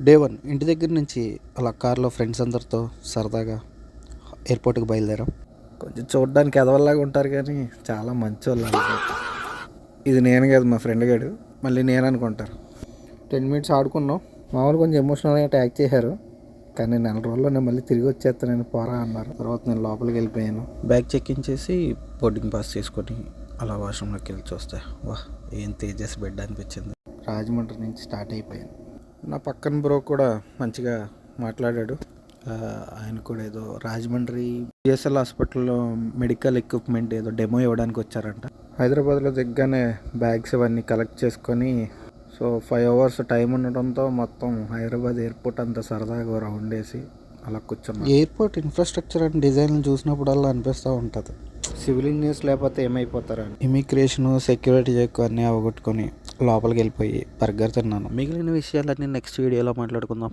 Day 1 ఇంటి దగ్గర నుంచి అలా కార్లో ఫ్రెండ్స్ అందరితో సరదాగా ఎయిర్పోర్ట్కి బయలుదేరాం. కొంచెం చూడడానికి ఎదవల్లాగా ఉంటారు కానీ చాలా మంచోళ్ళు అన్నమాట. ఇది నేను కాదు, మా ఫ్రెండ్ గాడు. మళ్ళీ నేను అనుకుంటారు. 10 మినిట్స్ ఆడుకున్నాం. మామూలు కొంచెం ఎమోషనల్గా ట్యాగ్ చేశారు, కానీ నెల రోజుల్లో నేను మళ్ళీ తిరిగి వచ్చేస్తానని పోరా అన్నారు. తర్వాత నేను లోపలికి వెళ్ళిపోయాను. బ్యాగ్ చెక్ ఇన్ చేసి బోర్డింగ్ పాస్ చేసుకొని అలా వాష్రూమ్లోకి వెళ్ళి చూస్తే వాహ్, ఏం తేజస్ బెడ్ అనిపించింది. రాజమండ్రి నుంచి స్టార్ట్ అయిపోయాను. నా పక్కన బ్రో కూడా మంచిగా మాట్లాడాడు. ఆయన కూడా ఏదో రాజమండ్రి జిఎస్ఎల్ హాస్పిటల్లో మెడికల్ ఎక్విప్మెంట్ ఏదో డెమో ఇవ్వడానికి వచ్చారంట. హైదరాబాద్లో దిగ్గానే బ్యాగ్స్ ఇవన్నీ కలెక్ట్ చేసుకొని, సో 5 అవర్స్ టైం ఉండడంతో మొత్తం హైదరాబాద్ ఎయిర్పోర్ట్ అంతా సరదాగా రౌండ్ వేసి అలా కూర్చున్నాం. ఎయిర్పోర్ట్ ఇన్ఫ్రాస్ట్రక్చర్ అండ్ డిజైన్ చూసినప్పుడల్లా అనిపిస్తూ ఉంటుంది, సివిల్ ఇంజనీర్స్ లేకపోతే ఏమైపోతారని. ఇమిగ్రేషను, సెక్యూరిటీ చెక్ అన్నీ అవగొట్టుకొని లోపలికి వెళ్ళిపోయి బర్గర్ తిన్నాను. మిగిలిన విషయాలన్నీ నెక్స్ట్ వీడియోలో మాట్లాడుకుందాం.